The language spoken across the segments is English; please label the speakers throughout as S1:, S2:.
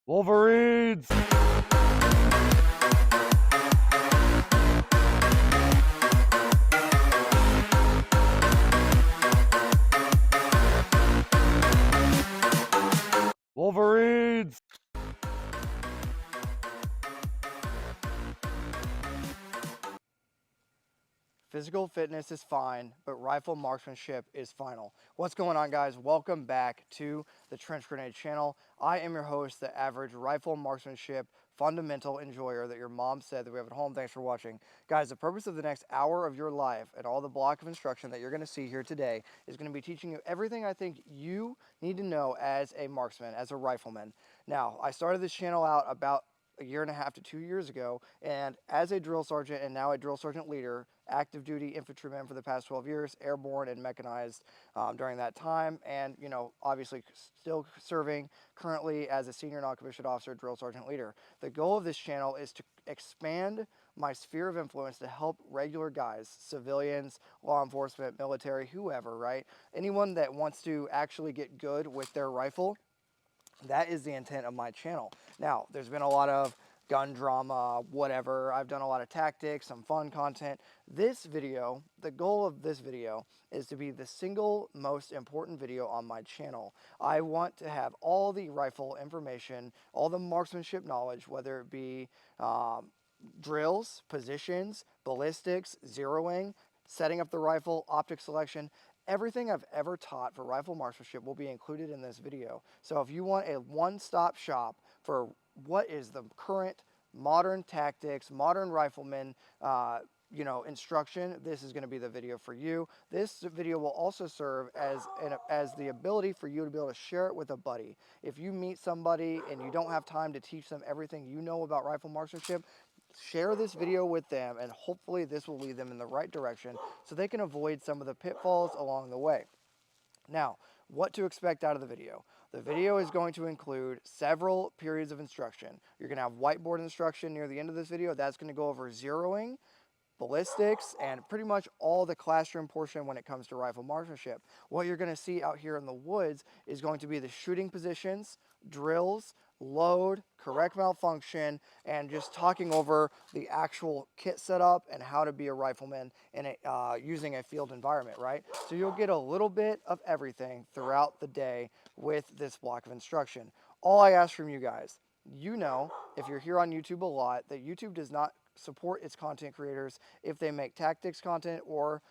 S1: Wolverines! Wolverines!
S2: Physical fitness is fine, but rifle marksmanship is final. What's going on, guys? Welcome back to the Trench Grenade channel. I am your host, the average rifle marksmanship fundamental enjoyer that your mom said that we have at home. Thanks for watching. Guys, the purpose of the next hour of your life and all the block of instruction that you're going to see here today is going to be teaching you everything I think you need to know as a marksman, as a rifleman. Now, I started this channel out about a year and a half to 2 years ago, and as a drill sergeant and now a drill sergeant leader, active duty infantryman for the past 12 years, airborne and mechanized during that time, and obviously still serving currently as a senior non-commissioned officer, drill sergeant leader. The goal of this channel is to expand my sphere of influence to help regular guys, civilians, law enforcement, military, whoever, right? Anyone that wants to actually get good with their rifle. That is the intent of my channel. Now, there's been a lot of gun drama, whatever. I've done a lot of tactics, some fun content. This video, the goal of this video is to be the single most important video on my channel. I want to have all the rifle information, all the marksmanship knowledge, whether it be drills, positions, ballistics, zeroing, setting up the rifle, optic selection. Everything I've ever taught for rifle marksmanship will be included in this video. So if you want a one-stop shop for what is the current modern tactics, modern rifleman, instruction, this is going to be the video for you. This video will also serve as the ability for you to be able to share it with a buddy. If you meet somebody and you don't have time to teach them everything you know about rifle marksmanship, share this video with them, and hopefully this will lead them in the right direction so they can avoid some of the pitfalls along the way. Now, what to expect out of the video. The video is going to include several periods of instruction. You're going to have whiteboard instruction near the end of this video. That's going to go over zeroing, ballistics, and pretty much all the classroom portion when it comes to rifle marksmanship. What you're going to see out here in the woods is going to be the shooting positions, drills, load, correct malfunction, and just talking over the actual kit setup and how to be a rifleman in using a field environment, right? So you'll get a little bit of everything throughout the day with this block of instruction. All I ask from you guys, if you're here on YouTube a lot, that YouTube does not support its content creators if they make tactics content or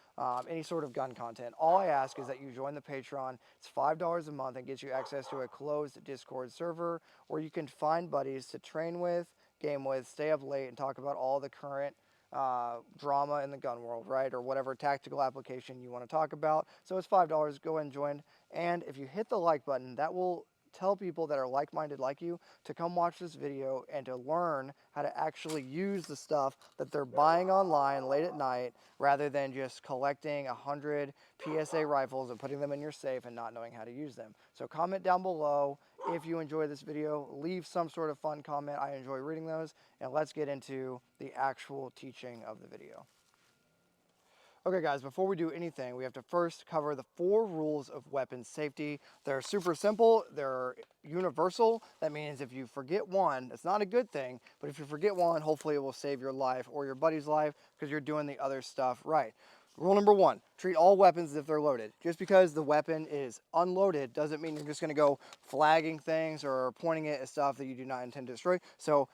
S2: any sort of gun content. All I ask is that you join the Patreon. It's $5 a month and gets you access to a closed Discord server where you can find buddies to train with, game with, stay up late, and talk about all the current drama in the gun world, right? Or whatever tactical application you want to talk about. So it's $5. Go ahead and join. And if you hit the like button, that will tell people that are like-minded like you to come watch this video and to learn how to actually use the stuff that they're buying online late at night rather than just collecting 100 PSA rifles and putting them in your safe and not knowing how to use them. So comment down below if you enjoy this video. Leave some sort of fun comment. I enjoy reading those. And let's get into the actual teaching of the video. Okay guys, before we do anything, we have to first cover the 4 rules of weapons safety. They're super simple, they're universal. That means if you forget one, it's not a good thing, but if you forget one, hopefully it will save your life or your buddy's life because you're doing the other stuff right. Rule number 1, treat all weapons as if they're loaded. Just because the weapon is unloaded doesn't mean you're just going to go flagging things or pointing it at stuff that you do not intend to destroy.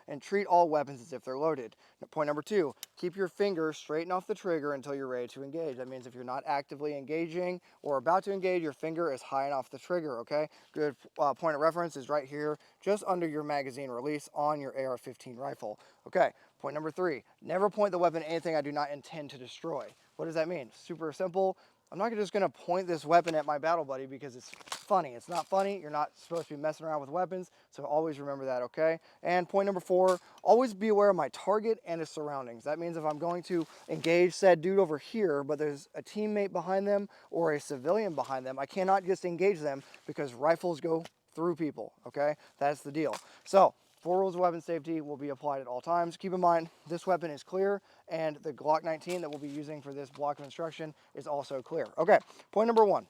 S2: And treat all weapons as if they're loaded. Point number 2, keep your finger straight off the trigger until you're ready to engage. That means if you're not actively engaging or about to engage, your finger is high enough the trigger, okay? Good point of reference is right here, just under your magazine release on your AR-15 rifle. Okay, point number 3, never point the weapon at anything I do not intend to destroy. What does that mean? Super simple. I'm not just going to point this weapon at my battle buddy because it's funny. It's not funny. You're not supposed to be messing around with weapons, so always remember that, okay? And point number 4, always be aware of my target and his surroundings. That means if I'm going to engage said dude over here, but there's a teammate behind them or a civilian behind them, I cannot just engage them because rifles go through people, okay? That's the deal. So 4 rules of weapon safety will be applied at all times. Keep in mind, this weapon is clear, and the Glock 19 that we'll be using for this block of instruction is also clear. Okay, point number 1,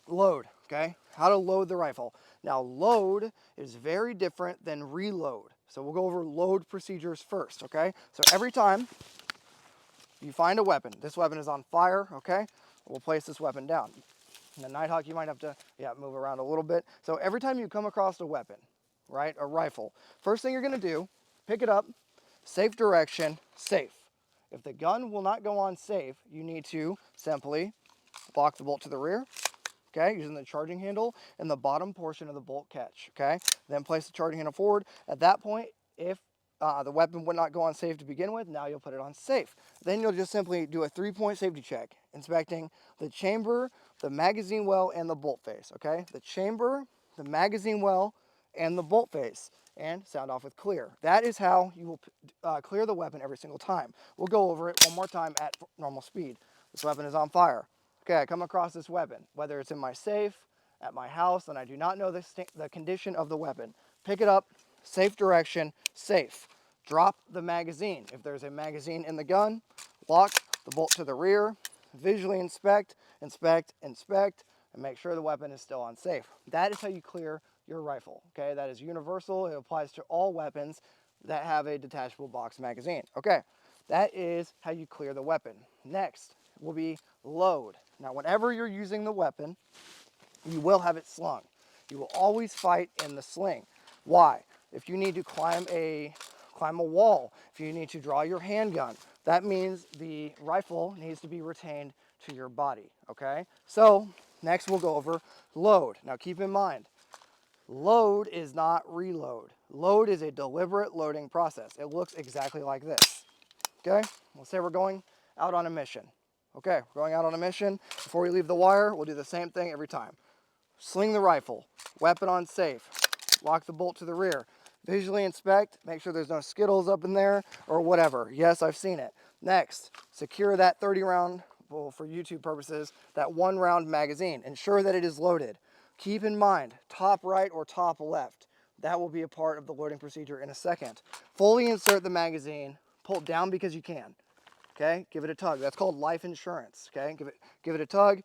S2: load. okay? How to load the rifle. Now, load is very different than reload. So we'll go over load procedures first, okay? So every time you find a weapon, this weapon is on fire, okay? We'll place this weapon down. And the Nighthawk, you might have to, move around a little bit. So every time you come across a weapon, right, a rifle, first thing you're gonna do, pick it up, safe direction, safe. If the gun will not go on safe, you need to simply lock the bolt to the rear, okay, using the charging handle and the bottom portion of the bolt catch, okay? Then place the charging handle forward. At that point, if the weapon would not go on safe to begin with, now you'll put it on safe. Then you'll just simply do a 3-point safety check, inspecting the chamber, the magazine well, and the bolt face, okay? The chamber, the magazine well, and the bolt face, and sound off with clear. That is how you will clear the weapon every single time. We'll go over it one more time at normal speed. This weapon is on fire. Okay, I come across this weapon, whether it's in my safe, at my house, and I do not know the condition of the weapon. Pick it up, safe direction, safe. Drop the magazine. If there's a magazine in the gun, lock the bolt to the rear, visually inspect, inspect, inspect, and make sure the weapon is still on safe. That is how you clear your rifle, okay? That is universal. It applies to all weapons that have a detachable box magazine. Okay, that is how you clear the weapon. Next will be load. Now, whenever you're using the weapon, you will have it slung. You will always fight in the sling. Why? If you need to climb a wall, if you need to draw your handgun, that means the rifle needs to be retained to your body, okay? So, next we'll go over load. Now, keep in mind, load is not reload. Load is a deliberate loading process. It looks exactly like this, okay? Let's say we're going out on a mission. Okay, we're going out on a mission. Before we leave the wire, we'll do the same thing every time. Sling the rifle, weapon on safe, lock the bolt to the rear, visually inspect, make sure there's no Skittles up in there or whatever. Yes, I've seen it. Next, secure that 30 round, well, for YouTube purposes, that 1 round magazine. Ensure that it is loaded. Keep in mind, top right or top left. That will be a part of the loading procedure in a second. Fully insert the magazine, pull it down because you can. Okay, give it a tug. That's called life insurance. Okay, give it a tug,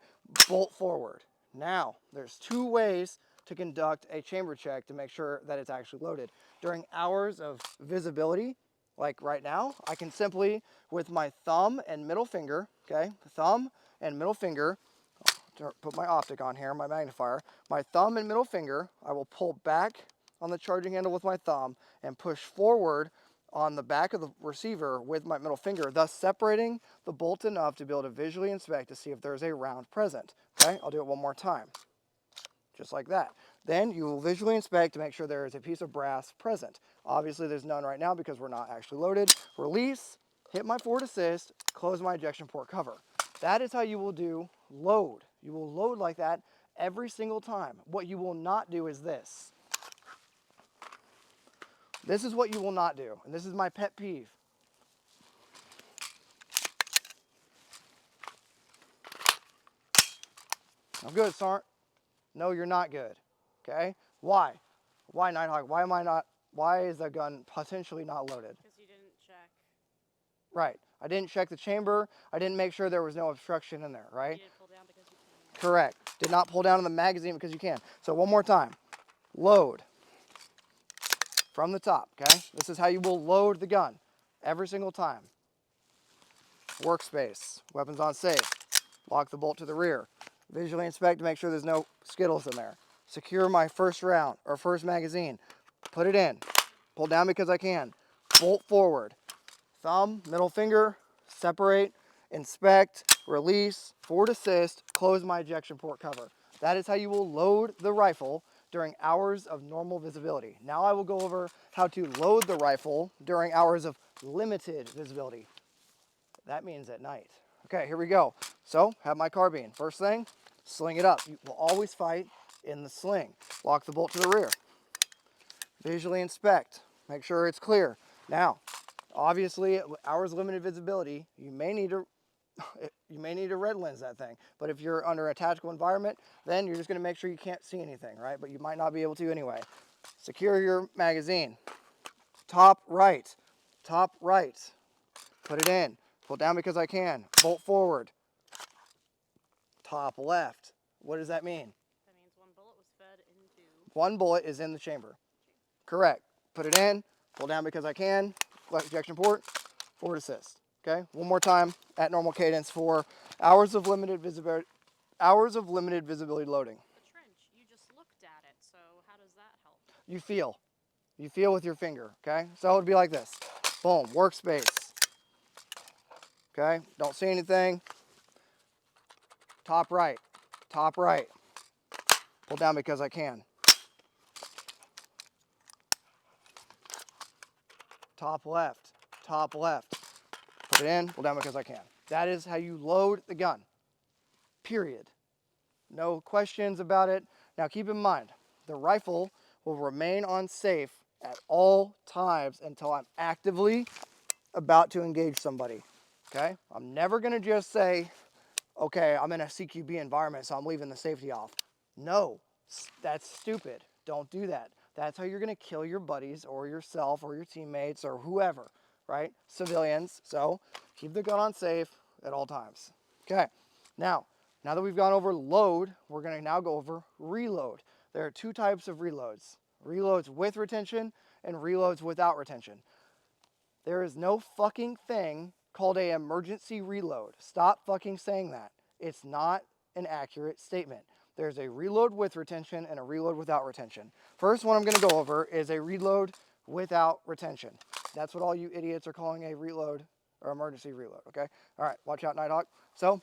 S2: bolt forward. Now, there's 2 ways to conduct a chamber check to make sure that it's actually loaded. During hours of visibility, like right now, I can simply, with my thumb and middle finger, okay, thumb and middle finger, put my optic on here, my magnifier, my thumb and middle finger, I will pull back on the charging handle with my thumb and push forward on the back of the receiver with my middle finger, thus separating the bolt enough to be able to visually inspect to see if there's a round present. Okay, I'll do it one more time, just like that. Then you will visually inspect to make sure there is a piece of brass present. Obviously there's none right now because we're not actually loaded. Release, hit my forward assist, close my ejection port cover. That is how you will do load. You will load like that every single time. What you will not do is this. This is what you will not do, and this is my pet peeve. I'm good, Sarnt. No, you're not good. Okay? Why? Why, Nighthawk? Why is the gun potentially not loaded?
S3: Because you didn't check.
S2: Right. I didn't check the chamber. I didn't make sure there was no obstruction in there, right?
S3: You didn't pull down because you can.
S2: Correct. Did not pull down on the magazine because you can. So one more time. Load. From the top, okay? This is how you will load the gun every single time. Workspace. Weapons on safe. Lock the bolt to the rear. Visually inspect to make sure there's no Skittles in there. Secure my first round or first magazine. Put it in. Pull down because I can. Bolt forward. Thumb, middle finger, separate, inspect, release, forward assist, close my ejection port cover. That is how you will load the rifle during hours of normal visibility. Now I will go over how to load the rifle during hours of limited visibility. That means at night. Okay, here we go. So, have my carbine. First thing, sling it up. You will always fight in the sling. Lock the bolt to the rear. Visually inspect. Make sure it's clear. Now, obviously, hours of limited visibility, you may need to red lens that thing. But if you're under a tactical environment, then you're just going to make sure you can't see anything, right? But you might not be able to anyway. Secure your magazine. Top right. Top right. Put it in. Pull down because I can. Bolt forward. Top left. What does that mean?
S3: That means
S2: One bullet is in the chamber. Correct. Put it in, pull down because I can, left ejection port, forward assist. Okay, one more time at normal cadence for hours of limited visibility loading.
S3: The trench, you just looked at it, so how does that help?
S2: You feel with your finger. Okay, so it would be like this. Boom, workspace. Okay, don't see anything. Top right, pull down because I can. Top left, put it in, pull down because I can. That is how you load the gun, period. No questions about it. Now keep in mind, the rifle will remain on safe at all times until I'm actively about to engage somebody, okay? I'm never gonna just say, okay, I'm in a CQB environment, so I'm leaving the safety off. No, that's stupid. Don't do that. That's how you're gonna kill your buddies or yourself or your teammates or whoever, right? Civilians. So keep the gun on safe at all times. Okay, now that we've gone over load, we're gonna now go over reload. There are two types of reloads. Reloads with retention and reloads without retention. There is no fucking thing called an emergency reload. Stop fucking saying that. It's not an accurate statement. There's a reload with retention and a reload without retention. First one I'm going to go over is a reload without retention. That's what all you idiots are calling a reload or emergency reload, okay? All right, watch out, Nighthawk. So,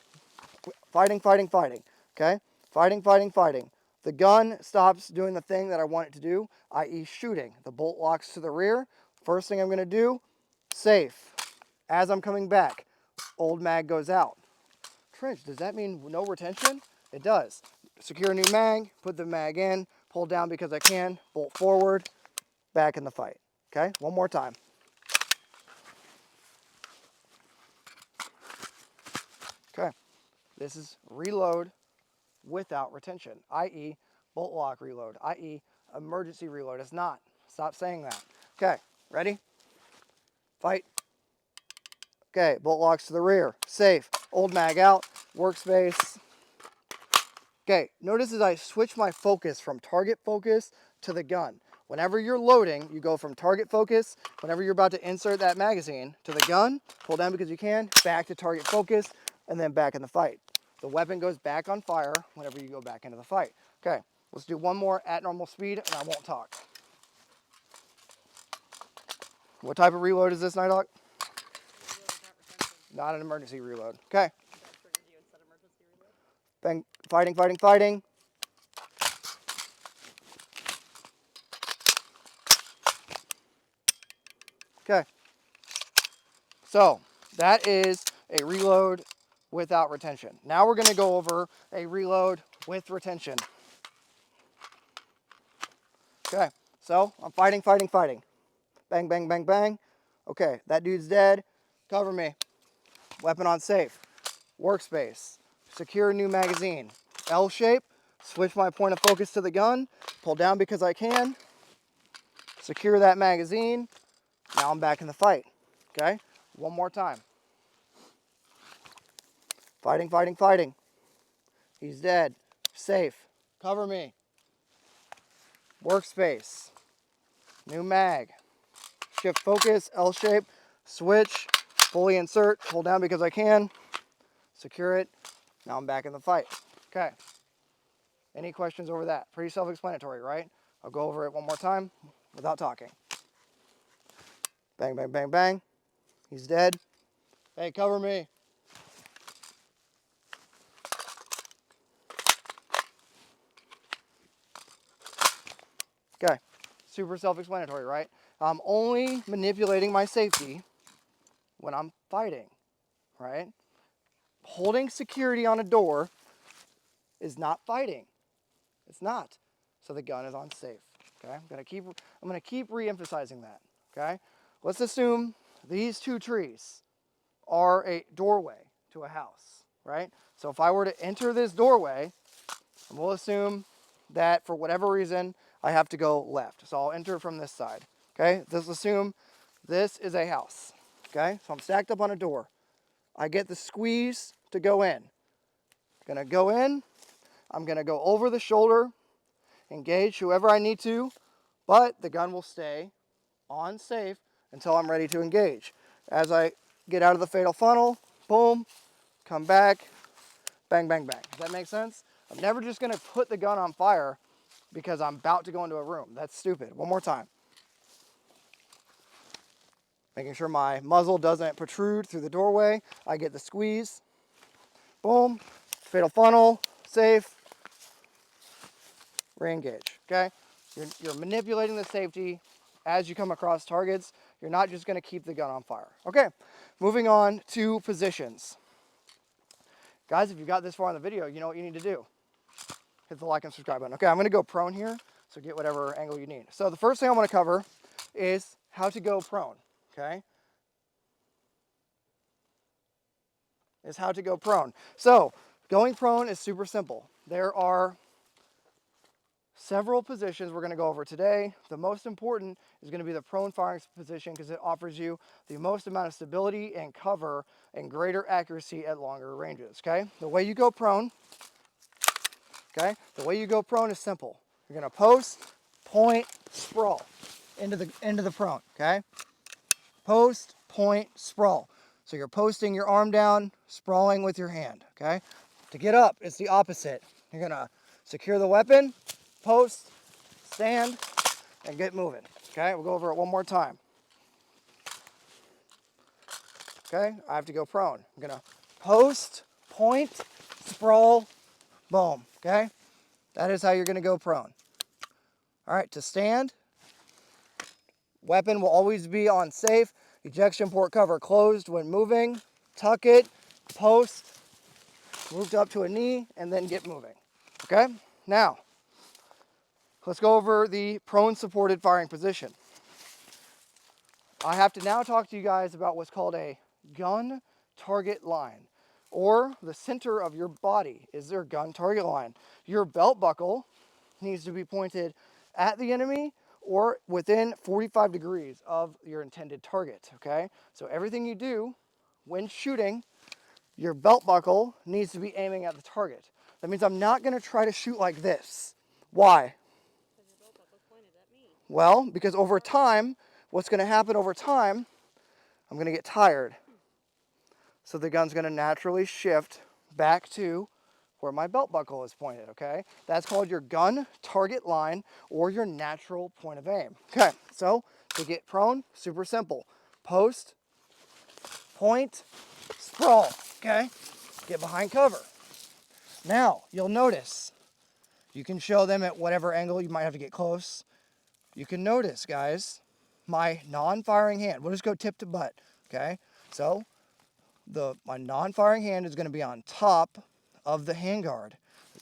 S2: fighting, okay? Fighting. The gun stops doing the thing that I want it to do, i.e. shooting. The bolt locks to the rear. First thing I'm going to do, safe. As I'm coming back, old mag goes out. Trench, does that mean no retention? It does. Secure a new mag, put the mag in, pull down because I can, bolt forward, back in the fight. Okay, one more time. Okay, this is reload without retention, i.e. bolt lock reload, i.e. emergency reload. It's not. Stop saying that. Okay, ready? Fight. Okay, bolt locks to the rear, safe, old mag out, workspace. Okay, notice as I switch my focus from target focus to the gun. Whenever you're loading, you go from target focus, whenever you're about to insert that magazine, to the gun, pull down because you can, back to target focus, and then back in the fight. The weapon goes back on fire whenever you go back into the fight. Okay, let's do one more at normal speed, and I won't talk. What type of reload is this, Nighthawk?
S3: Reload without retention.
S2: Not an emergency reload. Okay.
S3: That triggered you and said emergency reload?
S2: Bang, fighting. Okay. So that is a reload without retention. Now we're going to go over a reload with retention. Okay. So I'm fighting. Bang. Okay. That dude's dead. Cover me. Weapon on safe. Workspace. Secure new magazine. L shape. Switch my point of focus to the gun. Pull down because I can. Secure that magazine. Now I'm back in the fight. Okay? One more time. Fighting. He's dead. Safe. Cover me. Workspace. New mag. Shift focus. L shape. Switch. Fully insert. Pull down because I can. Secure it. Now I'm back in the fight. Okay. Any questions over that? Pretty self-explanatory, right? I'll go over it one more time without talking. Bang. He's dead. Hey, cover me. Okay. Super self-explanatory, right? I'm only manipulating my safety when I'm fighting, right? Holding security on a door is not fighting. It's not. So the gun is on safe. Okay? I'm gonna keep re-emphasizing that. Okay? Let's assume these two trees are a doorway to a house, right? So if I were to enter this doorway, we'll assume that for whatever reason I have to go left. So I'll enter from this side. Okay? Let's assume this is a house. Okay? So I'm stacked up on a door. I get the squeeze to go in. Gonna go in. I'm gonna go over the shoulder engage whoever I need to, but the gun will stay on safe until I'm ready to engage. As I get out of the fatal funnel, boom, come back, bang, bang, bang. Does that make sense? I'm never just gonna put the gun on fire because I'm about to go into a room. That's stupid. One more time. Making sure my muzzle doesn't protrude through the doorway. I get the squeeze. Boom. Fatal funnel. Safe. Re-engage. Okay? You're manipulating the safety as you come across targets. You're not just going to keep the gun on fire. Okay. Moving on to positions. Guys, if you got this far in the video, you know what you need to do. Hit the like and subscribe button. Okay, I'm going to go prone here, so get whatever angle you need. So the first thing I want to cover is how to go prone. Okay? Is how to go prone. So going prone is super simple. There are several positions we're going to go over today. The most important is going to be the prone firing position because it offers you the most amount of stability and cover and greater accuracy at longer ranges. Okay, the way you go prone. Okay, the way you go prone is simple. You're going to post, point, sprawl into the prone. Okay, post, point, sprawl. So you're posting your arm down, sprawling with your hand, okay? To get up, it's the opposite. You're gonna secure the weapon, post, stand, and get moving, okay? We'll go over it one more time. Okay, I have to go prone. I'm gonna post, point, sprawl, boom, okay? That is how you're gonna go prone. All right, to stand, weapon will always be on safe, ejection port cover closed when moving, tuck it, post, moved up to a knee, and then get moving. Okay? Now, let's go over the prone supported firing position. I have to now talk to you guys about what's called a gun target line, or the center of your body is their gun target line. Your belt buckle needs to be pointed at the enemy or within 45 degrees of your intended target, okay? So everything you do when shooting, your belt buckle needs to be aiming at the target. That means I'm not gonna try to shoot like this. Why?
S3: Because your belt buckle's pointed at me.
S2: Well, because over time, what's gonna happen over time, I'm gonna get tired. So the gun's gonna naturally shift back to where my belt buckle is pointed, okay? That's called your gun target line or your natural point of aim. Okay, so to get prone, super simple. Post, point, sprawl, okay? Get behind cover. Now, you'll notice, you can show them at whatever angle, you might have to get close. You can notice, guys, my non-firing hand, we'll just go tip to butt, okay? So, my non-firing hand is gonna be on top of the handguard,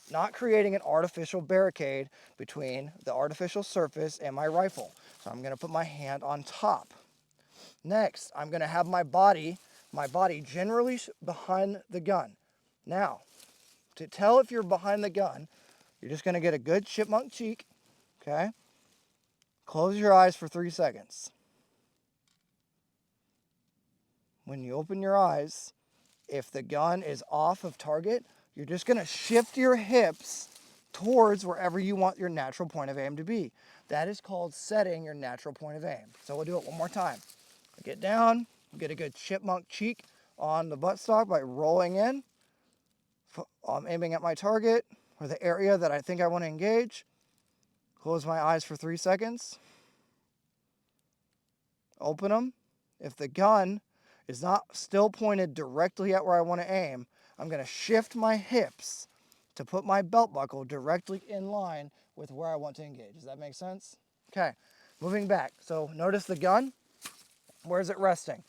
S2: not creating an artificial barricade between the artificial surface and my rifle. So I'm gonna put my hand on top. Next, I'm gonna have my body generally behind the gun. Now, to tell if you're behind the gun, you're just gonna get a good chipmunk cheek, okay? Close your eyes for 3 seconds. When you open your eyes, if the gun is off of target, you're just gonna shift your hips towards wherever you want your natural point of aim to be. That is called setting your natural point of aim. So we'll do it one more time. Get down, get a good chipmunk cheek on the buttstock by rolling in. I'm aiming at my target or the area that I think I want to engage. Close my eyes for 3 seconds. Open them. If the gun is not still pointed directly at where I want to aim, I'm going to shift my hips to put my belt buckle directly in line with where I want to engage. Does that make sense? Okay, moving back. So notice the gun. Where's it resting?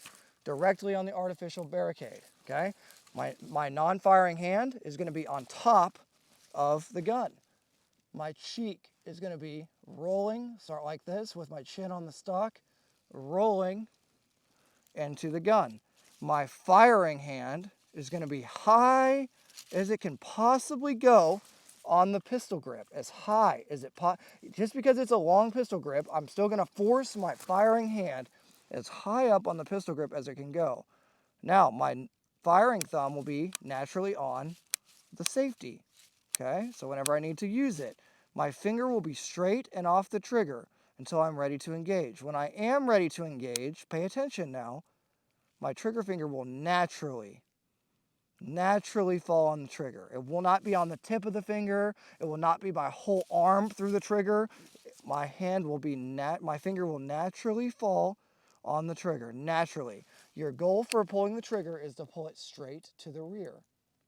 S2: Directly on the artificial barricade, okay? My non-firing hand is gonna be on top of the gun. My cheek is gonna be rolling, start like this with my chin on the stock, rolling into the gun. My firing hand is gonna be high as it can possibly go on the pistol grip, as high as it just because it's a long pistol grip, I'm still gonna force my firing hand as high up on the pistol grip as it can go. Now, my firing thumb will be naturally on the safety, okay? So whenever I need to use it, My finger will be straight and off the trigger until I'm ready to engage. When I am ready to engage, pay attention now, my trigger finger will naturally fall on the trigger. It will not be on the tip of the finger. It will not be my whole arm through the trigger. My finger will naturally fall on the trigger, naturally. Your goal for pulling the trigger is to pull it straight to the rear.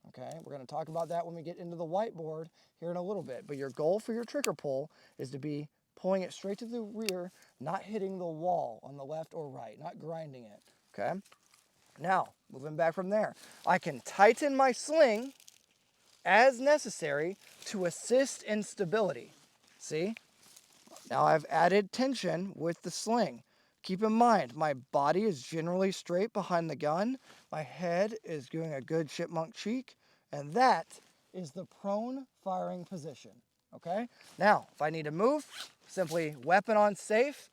S2: Okay, we're going to talk about that when we get into the whiteboard here in a little bit. But your goal for your trigger pull is to be pulling it straight to the rear, not hitting the wall on the left or right, not grinding it. Okay, now moving back from there, I can tighten my sling as necessary to assist in stability. See? Now I've added tension with the sling. Keep in mind, my body is generally straight behind the gun. My head is doing a good chipmunk cheek, and that is the prone firing position. Okay? Now, if I need to move, simply weapon on safe.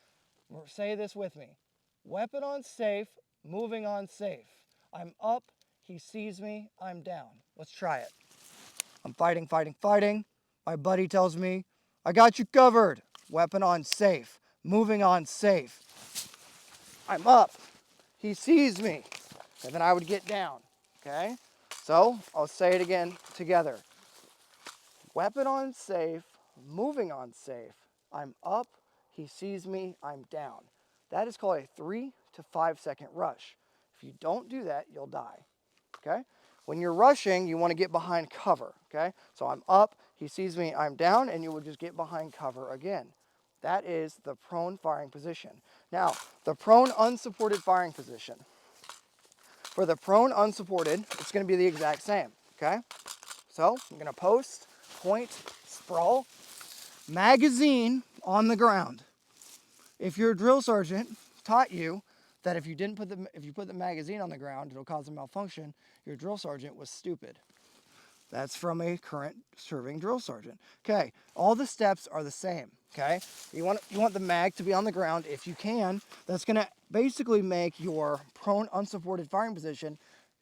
S2: Say this with me. Weapon on safe, moving on safe. I'm up, he sees me, I'm down. Let's try it. I'm fighting. My buddy tells me, I got you covered. Weapon on safe, moving on safe. I'm up, he sees me, and then I would get down, okay? So I'll say it again together. Weapon on safe, moving on safe. I'm up, he sees me, I'm down. That is called a 3 to 5 second rush. If you don't do that, you'll die, okay? When you're rushing, you want to get behind cover, okay? So I'm up, he sees me, I'm down, and you will just get behind cover again. That is the prone firing position. Now, the prone unsupported firing position. For the prone unsupported, it's going to be the exact same, okay? So I'm going to post, point, sprawl, magazine on the ground. If your drill sergeant taught you that if you put the magazine on the ground, it'll cause a malfunction, your drill sergeant was stupid. That's from a current serving drill sergeant. Okay, all the steps are the same. Okay, you want the mag to be on the ground if you can. That's going to basically make your prone unsupported firing position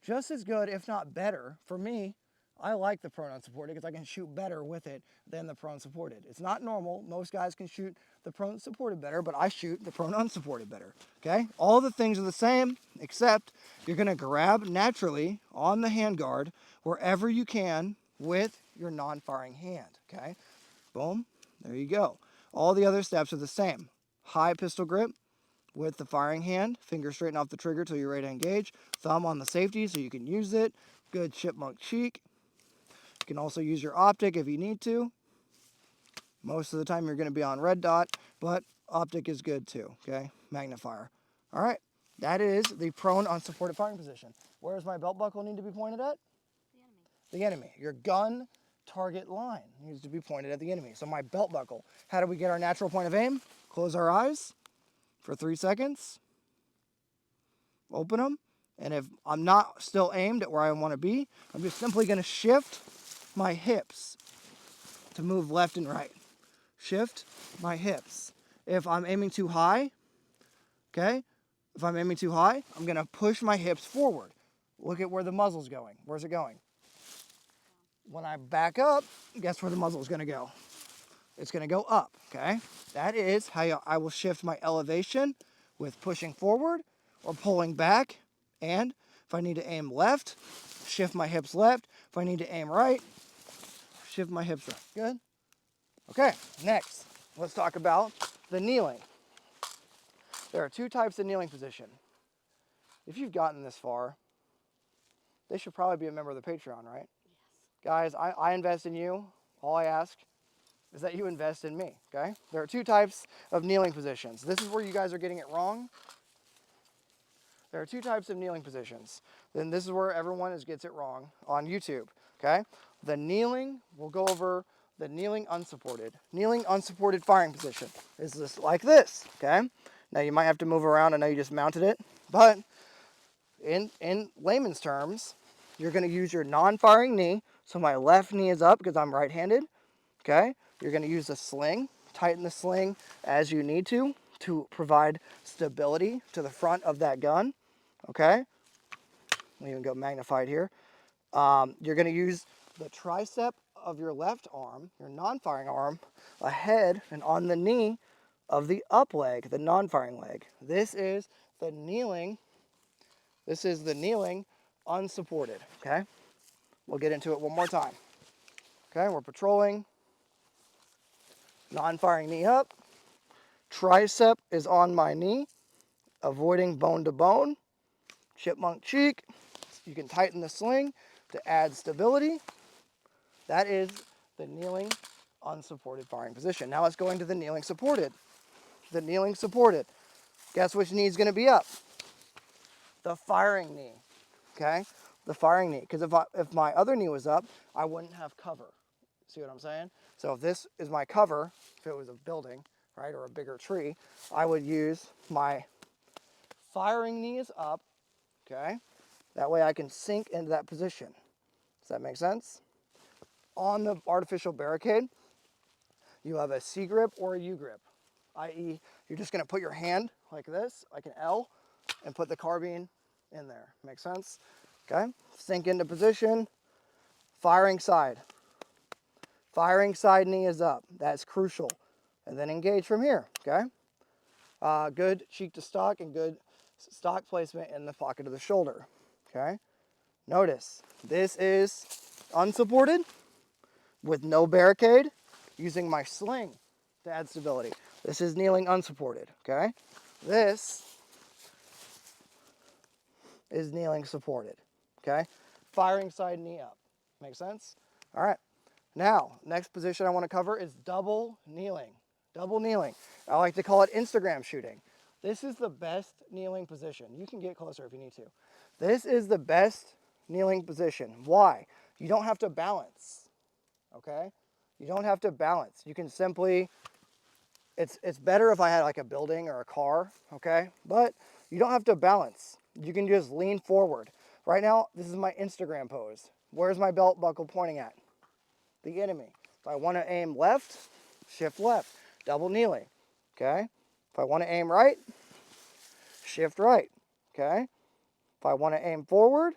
S2: just as good, if not better. For me, I like the prone unsupported because I can shoot better with it than the prone supported. It's not normal. Most guys can shoot the prone supported better, but I shoot the prone unsupported better. Okay, all the things are the same, except you're going to grab naturally on the handguard wherever you can with your non-firing hand. Okay, boom, there you go. All the other steps are the same. High pistol grip with the firing hand, finger straighten off the trigger till you're ready to engage, thumb on the safety so you can use it, good chipmunk cheek. You can also use your optic if you need to. Most of the time you're going to be on red dot, but optic is good too, okay? Magnifier. All right, that is the prone unsupported firing position. Where does my belt buckle need to be pointed at? The enemy. Your gun target line needs to be pointed at the enemy. So my belt buckle. How do we get our natural point of aim? Close our eyes for 3 seconds. Open them. And if I'm not still aimed at where I want to be, I'm just simply going to shift my hips to move left and right. Shift my hips. If I'm aiming too high, okay? If I'm aiming too high, I'm going to push my hips forward. Look at where the muzzle's going. Where's it going? When I back up, guess where the muzzle is going to go? It's going to go up, okay? That is how I will shift my elevation with pushing forward or pulling back. And if I need to aim left, shift my hips left. If I need to aim right, shift my hips right. Good? Okay, next, let's talk about the kneeling. There are 2 types of kneeling position. If you've gotten this far, they should probably be a member of the Patreon, right? Guys, I invest in you. All I ask is that you invest in me, okay? There are 2 types of kneeling positions. This is where you guys are getting it wrong. There are 2 types of kneeling positions. Then this is where everyone gets it wrong on YouTube, okay? The kneeling, we'll go over the kneeling unsupported. Kneeling unsupported firing position is just like this, okay? Now you might have to move around. I know you just mounted it, but in layman's terms, you're going to use your non-firing knee. So my left knee is up because I'm right-handed, okay? You're going to use a sling, tighten the sling as you need to provide stability to the front of that gun, okay? We'll even go magnified here. You're going to use the tricep of your left arm, your non-firing arm, ahead and on the knee of the up leg, the non-firing leg. This is the kneeling unsupported, okay? We'll get into it one more time. Okay, we're patrolling. Non-firing knee up. Tricep is on my knee, avoiding bone to bone. Chipmunk cheek. You can tighten the sling to add stability. That is the kneeling unsupported firing position. Now let's go into the kneeling supported. The kneeling supported. Guess which knee is going to be up? The firing knee. Okay? The firing knee. Because if my other knee was up, I wouldn't have cover. See what I'm saying? So if this is my cover, if it was a building, right, or a bigger tree, I would use my firing knees up, okay? That way I can sink into that position. Does that make sense? On the artificial barricade, you have a C grip or a U grip, i.e. you're just gonna put your hand like this, like an L, and put the carbine in there. Make sense? Okay, sink into position, firing side. Firing side knee is up, that's crucial. And then engage from here, okay? Good cheek to stock and good stock placement in the pocket of the shoulder, okay? Notice, this is unsupported with no barricade, using my sling to add stability. This is kneeling unsupported, okay? This is kneeling supported, okay? Firing side knee up, make sense? All right, now, next position I wanna cover is double kneeling. Double kneeling. I like to call it Instagram shooting. This is the best kneeling position. You can get closer if you need to. This is the best kneeling position. Why? You don't have to balance, okay? You don't have to balance. You can simply, it's better if I had like a building or a car, okay? But you don't have to balance. You can just lean forward. Right now, this is my Instagram pose. Where's my belt buckle pointing at? The enemy. If I want to aim left, shift left, double kneeling, okay? If I want to aim right, shift right, okay? If I want to aim forward,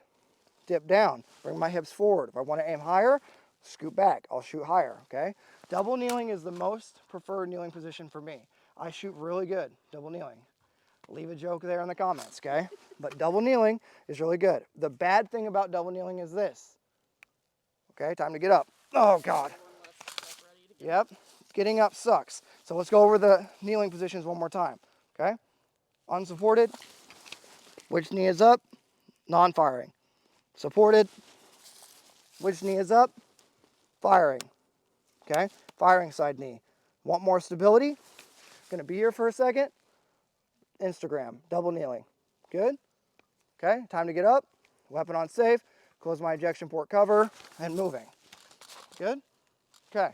S2: dip down, bring my hips forward. If I want to aim higher, scoot back, I'll shoot higher, okay? Double kneeling is the most preferred kneeling position for me. I shoot really good, double kneeling. Leave a joke there in the comments, okay? But double kneeling is really good. The bad thing about double kneeling is this. Okay, time to get up. Oh, God. Yep, getting up sucks. So let's go over the kneeling positions one more time, okay? Unsupported, which knee is up? Non-firing. Supported, which knee is up? Firing, okay? Firing side knee. Want more stability? Gonna be here for a second. Instagram, double kneeling. Good? Okay, time to get up. Weapon on safe. Close my ejection port cover and moving. Good? Okay.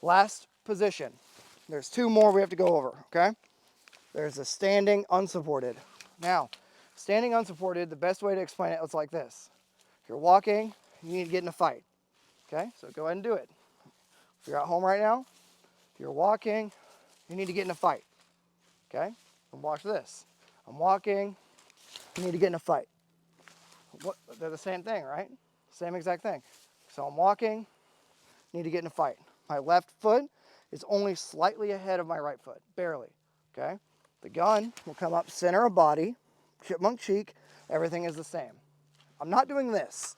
S2: Last position. There's two more we have to go over, okay? There's a standing unsupported. Now, standing unsupported, the best way to explain it is like this. If you're walking, you need to get in a fight, okay? So go ahead and do it. If you're at home right now, if you're walking, you need to get in a fight, okay? And watch this. I'm walking, you need to get in a fight. They're the same thing, right? Same exact thing. So I'm walking, need to get in a fight. My left foot is only slightly ahead of my right foot, barely, okay? The gun will come up center of body, chipmunk cheek, everything is the same. I'm not doing this.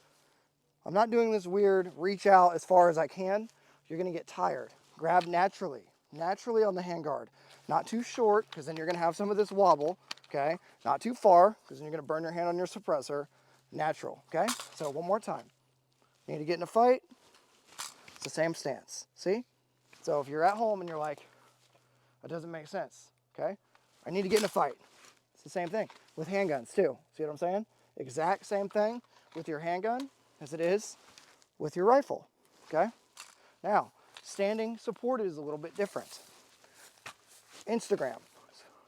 S2: I'm not doing this weird reach out as far as I can. You're gonna get tired. Grab naturally on the handguard. Not too short, because then you're gonna have some of this wobble, okay? Not too far, because then you're gonna burn your hand on your suppressor. Natural, okay? So one more time. You need to get in a fight. It's the same stance, see? So if you're at home and you're like, that doesn't make sense, okay? I need to get in a fight. It's the same thing with handguns too. See what I'm saying? Exact same thing with your handgun as it is with your rifle, okay? Now, standing supported is a little bit different. Instagram,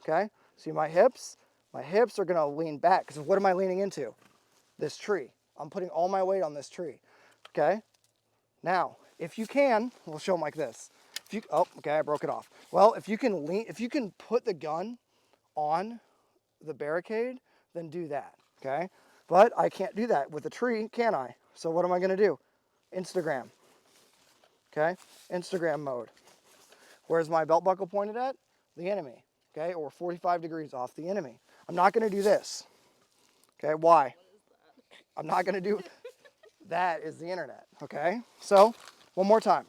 S2: okay? See my hips? My hips are gonna lean back, because what am I leaning into? This tree. I'm putting all my weight on this tree, okay? Now, if you can, we'll show them like this. If you, oh, okay, I broke it off. Well, if you can put the gun on the barricade, then do that, okay? But I can't do that with a tree, can I? So what am I gonna do? Instagram, okay? Instagram mode. Where's my belt buckle pointed at? The enemy, okay? Or 45 degrees off the enemy. I'm not gonna do this, okay? Why?
S3: What is that?
S2: I'm not gonna do, that is the internet, okay? So, one more time.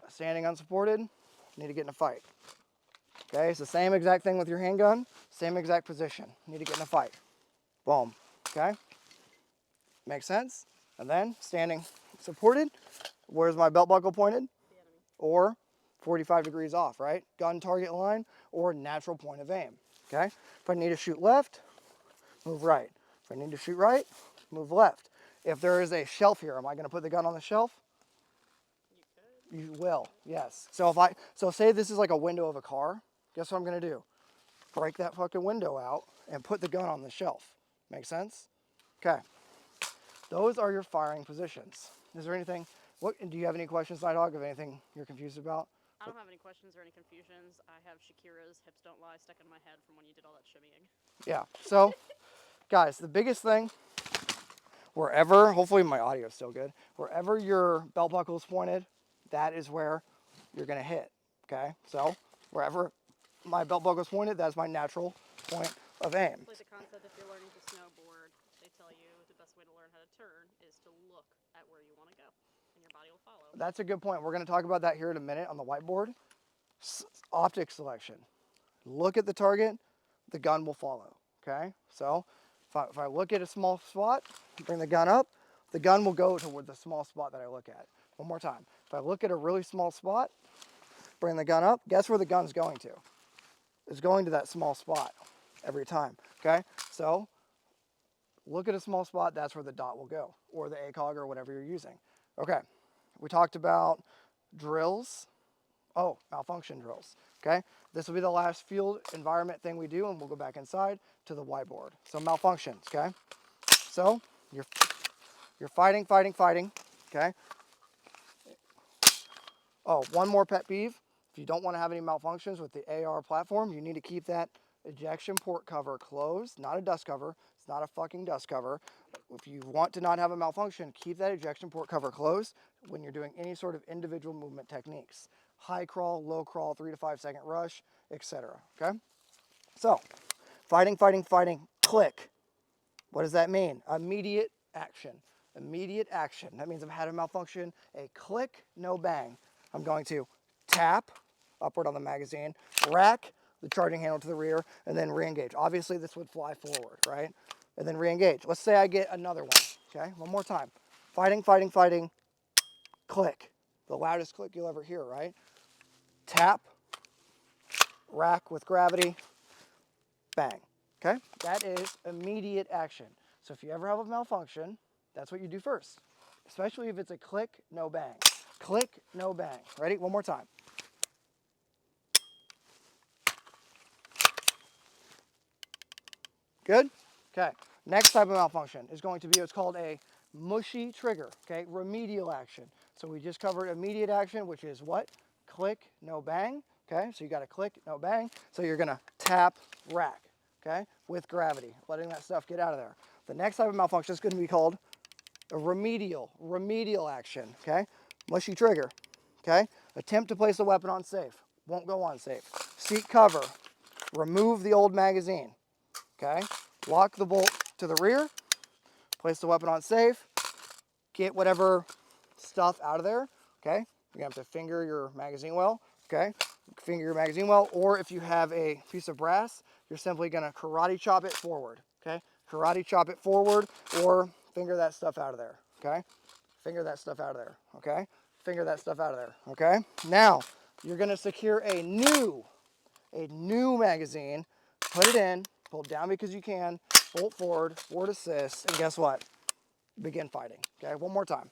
S2: Standing unsupported, need to get in a fight. Okay, it's the same exact thing with your handgun, same exact position. Need to get in a fight. Boom, okay? Makes sense? And then, standing supported, where's my belt buckle pointed?
S3: The enemy.
S2: Or 45 degrees off, right? Gun target line or natural point of aim, okay? If I need to shoot left, move right. If I need to shoot right, move left. If there is a shelf here, am I gonna put the gun on the shelf?
S3: You could.
S2: You will, yes. So say this is like a window of a car, guess what I'm gonna do? Break that fucking window out and put the gun on the shelf. Make sense? Okay. Those are your firing positions. Is there anything, do you have any questions, Nighthawk, of anything you're confused about?
S3: I don't have any questions or any confusions. I have Shakira's Hips Don't Lie stuck in my head from when you did all that shimmying.
S2: Yeah, so guys, the biggest thing, wherever, hopefully my audio is still good, wherever your belt buckle is pointed, that is where you're gonna hit, okay? So wherever my belt buckle is pointed, that's my natural point of aim.
S3: It's like the concept if you're learning to snowboard, they tell you the best way to learn how to turn is to look at where you want to go, and your body will follow.
S2: That's a good point. We're gonna talk about that here in a minute on the whiteboard. Optic selection. Look at the target, the gun will follow, okay? So if I look at a small spot, bring the gun up, the gun will go toward the small spot that I look at. One more time. If I look at a really small spot, bring the gun up, guess where the gun's going to? It's going to that small spot every time, okay? So look at a small spot, that's where the dot will go, or the ACOG or whatever you're using. Okay, we talked about drills. Oh, malfunction drills, okay? This will be the last field environment thing we do, and we'll go back inside to the whiteboard. So malfunctions, okay? So you're fighting, okay? Oh, one more pet peeve. If you don't want to have any malfunctions with the AR platform, you need to keep that ejection port cover closed, not a dust cover. It's not a fucking dust cover. If you want to not have a malfunction, keep that ejection port cover closed when you're doing any sort of individual movement techniques. High crawl, low crawl, 3 to 5 second rush, etc. Okay? So, fighting, click. What does that mean? Immediate action. Immediate action. That means I've had a malfunction, a click, no bang. I'm going to tap upward on the magazine, rack the charging handle to the rear, and then re-engage. Obviously, this would fly forward, right? And then re-engage. Let's say I get another one, okay? One more time. Fighting, click. The loudest click you'll ever hear, right? Tap, rack with gravity, bang, okay? That is immediate action. So if you ever have a malfunction, that's what you do first, especially if it's a click, no bang. Click, no bang. Ready? One more time. Good? Okay. Next type of malfunction is going to be what's called a mushy trigger, okay? Remedial action. So we just covered immediate action, which is what? Click, no bang, okay? So you got to click, no bang. So you're going to tap, rack, okay? With gravity, letting that stuff get out of there. The next type of malfunction is going to be called a remedial action, okay? Mushy trigger, okay? Attempt to place the weapon on safe, won't go on safe. Seek cover, remove the old magazine, okay? Lock the bolt to the rear, place the weapon on safe, get whatever stuff out of there, okay? You're gonna have to finger your magazine well, okay? Finger your magazine well, or if you have a piece of brass, you're simply gonna karate chop it forward, okay? Karate chop it forward, or finger that stuff out of there, okay? Finger that stuff out of there, okay? Finger that stuff out of there, okay? Now, you're gonna secure a new magazine, put it in, pull down because you can, bolt forward assist, and guess what? Begin fighting, okay? One more time.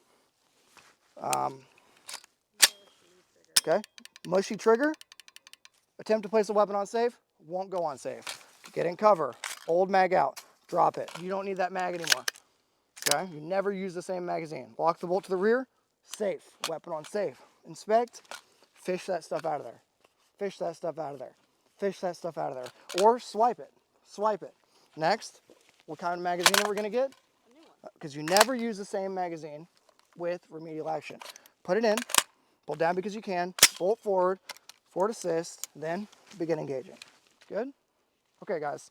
S2: Okay, mushy trigger, attempt to place a weapon on safe, won't go on safe. Get in cover, old mag out, drop it. You don't need that mag anymore, okay? You never use the same magazine. Lock the bolt to the rear, safe, weapon on safe. Inspect, fish that stuff out of there. Fish that stuff out of there. Fish that stuff out of there. Or swipe it, Next, what kind of magazine are we gonna get?
S3: A new one.
S2: Because you never use the same magazine with remedial action. put it in, pull down because you can, bolt forward assist, then begin engaging. Good? Okay, guys.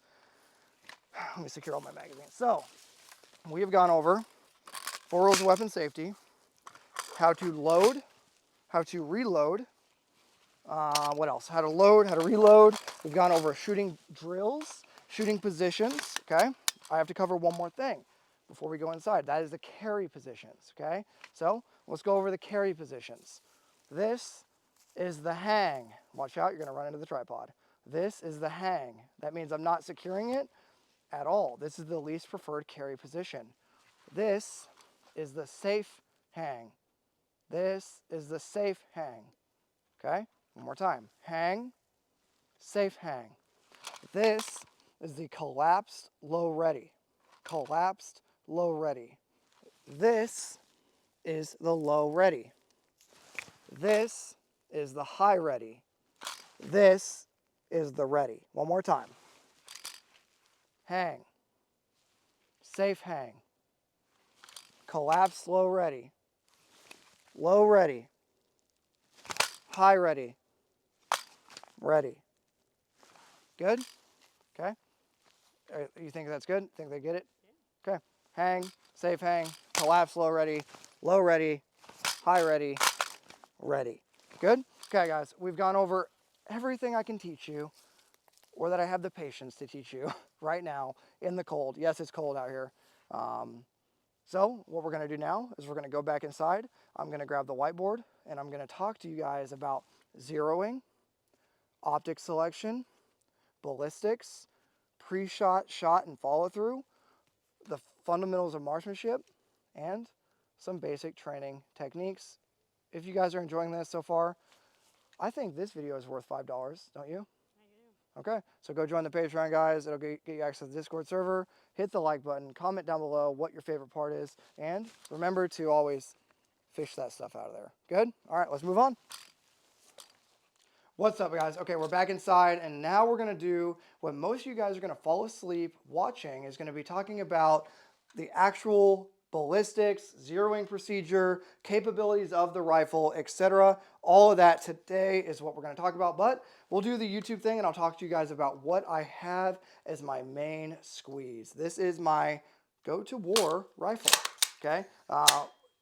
S2: Let me secure all my magazines. So, we have gone over 4 rules of weapon safety, how to load, how to reload, what else? How to load, how to reload. We've gone over shooting drills, shooting positions, okay? I have to cover one more thing before we go inside. That is the carry positions, okay? So let's go over the carry positions. This is the hang. Watch out, you're gonna run into the tripod. This is the hang. That means I'm not securing it at all. This is the least preferred carry position. This is the safe hang. This is the safe hang, okay? One more time. Hang, safe hang. This is the collapsed low ready. Collapsed low ready. This is the low ready. This is the high ready. This is the ready. One more time. Hang, safe hang. Collapsed low ready. Low ready. High ready. Ready. Good? Okay. You think that's good? Think they get it? Yeah. Okay. Hang, safe hang, collapse low ready, high ready, ready. Good? Okay, guys, we've gone over everything I can teach you, or that I have the patience to teach you right now in the cold. Yes, it's cold out here. So what we're going to do now is we're going to go back inside. I'm going to grab the whiteboard, and I'm going to talk to you guys about zeroing, optic selection, ballistics, pre-shot, shot, and follow-through, the fundamentals of marksmanship, and some basic training techniques. If you guys are enjoying this so far, I think this video is worth $5, don't you? I do. Okay, so go join the Patreon, guys. It'll get you access to the Discord server. Hit the like button, comment down below what your favorite part is, and remember to always fish that stuff out of there. Good? All right, let's move on. What's up, guys? Okay, we're back inside, and now we're going to do what most of you guys are going to fall asleep watching, is going to be talking about the actual ballistics, zeroing procedure, capabilities of the rifle, etc. All of that today is what we're going to talk about, but we'll do the YouTube thing, and I'll talk to you guys about what I have as my main squeeze. This is my go-to-war rifle, okay?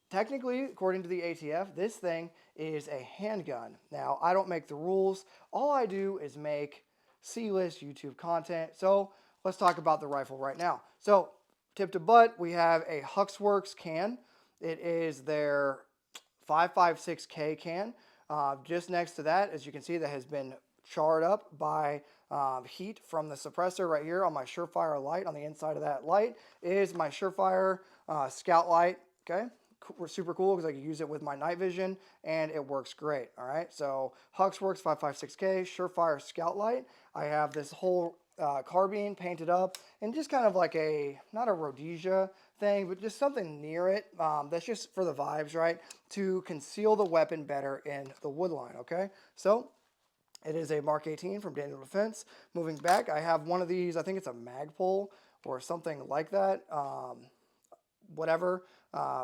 S2: Technically, according to the ATF, this thing is a handgun. Now, I don't make the rules. All I do is make C-list YouTube content. So let's talk about the rifle right now. So tip to butt, we have a Huxworks can. It is their 5.56K can. Just next to that, as you can see, that has been charred up by heat from the suppressor right here on my Surefire light. On the inside of that light is my Surefire scout light, okay? Super cool because I can use it with my night vision and it works great. All right, so Huxworks 5.56K Surefire scout light. I have this whole carbine painted up and just kind of like a, not a Rhodesia thing, but just something near it that's just for the vibes, right, to conceal the weapon better in the woodline. Okay, so it is a Mark 18 from Daniel Defense. Moving back, I have one of these, I think it's a Magpul or something like that, whatever,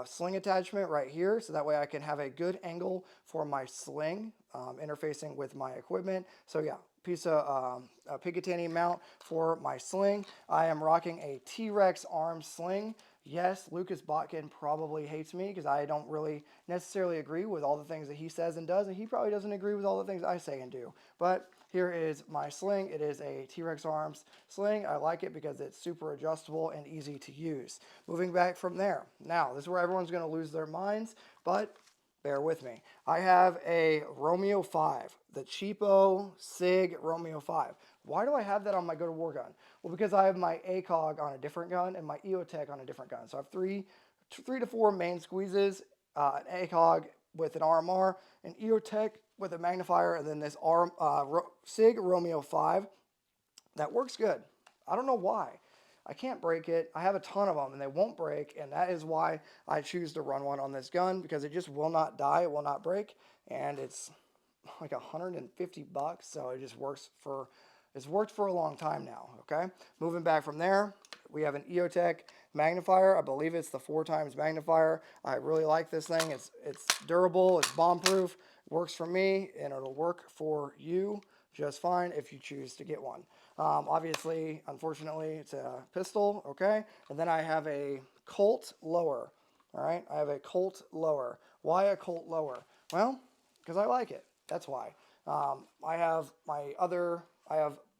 S2: sling attachment right here, so that way I can have a good angle for my sling interfacing with my equipment. So yeah, piece of a Picatinny mount for my sling. I am rocking a T-Rex arm sling. Yes, Lucas Botkin probably hates me because I don't really necessarily agree with all the things that he says and does, and he probably doesn't agree with all the things I say and do. But here is my sling. It is a T-Rex Arms sling. I like it because it's super adjustable and easy to use. Moving back from there. Now, this is where everyone's going to lose their minds, but bear with me. I have a Romeo 5, the cheapo SIG Romeo 5. Why do I have that on my go-to-war gun? Well, because I have my ACOG on a different gun and my EOTech on a different gun. So I have three to four main squeezes, an ACOG with an RMR, an EOTech with a magnifier, and then this SIG Romeo 5 that works good. I don't know why. I can't break it. I have a ton of them and they won't break, and that is why I choose to run one on this gun, because it just will not die, it will not break, and it's like $150, so it just works for, it's worked for a long time now. Okay, moving back from there, We have an EOTech magnifier. I believe it's the 4x magnifier. I really like this thing. It's durable, it's bomb-proof, works for me, and it'll work for you just fine if you choose to get one. Obviously, unfortunately, it's a pistol, okay? And then I have a Colt lower, all right? I have a Colt lower. Why a Colt lower? Well, because I like it. That's why. I have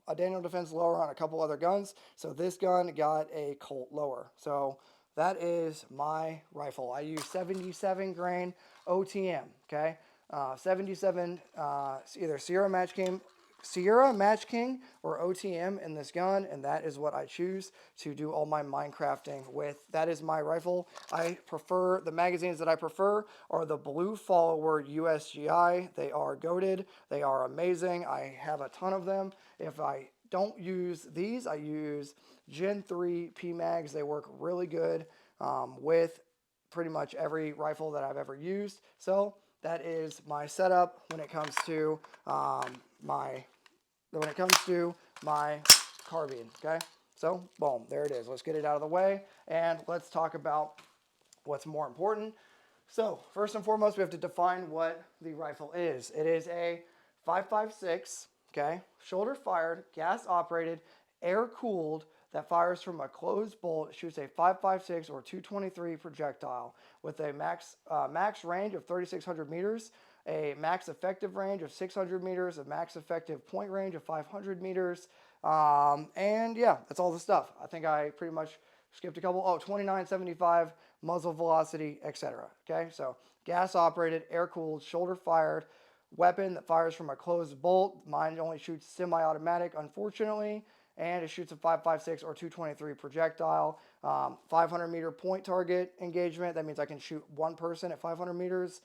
S2: a Daniel Defense lower on a couple other guns. So this gun got a Colt lower. So that is my rifle. I use 77 grain OTM, okay? 77, either Sierra Match King or OTM in this gun, and that is what I choose to do all my Minecrafting with. That is my rifle. I prefer, the magazines that I prefer are the Blue Follower USGI. They are goated. They are amazing. I have a ton of them. If I don't use these, I use Gen 3 PMags. They work really good with pretty much every rifle that I've ever used. So that is my setup when it comes to my carbine, okay? So, boom, there it is. Let's get it out of the way, and let's talk about what's more important. So, first and foremost, we have to define what the rifle is. It is a 5.56, okay, shoulder-fired, gas-operated, air-cooled, that fires from a closed bolt, shoots a 5.56 or 223 projectile with a max range of 3,600 meters, a max effective range of 600 meters, a max effective point range of 500 meters, and yeah, that's all the stuff. I think I pretty much skipped a couple. Oh, 2975 muzzle velocity, etc. Okay, so gas operated, air cooled, shoulder fired weapon that fires from a closed bolt. Mine only shoots semi-automatic, unfortunately, and it shoots a 5.56 or 223 projectile. 500 meter point target engagement. That means I can shoot one person at 500 meters.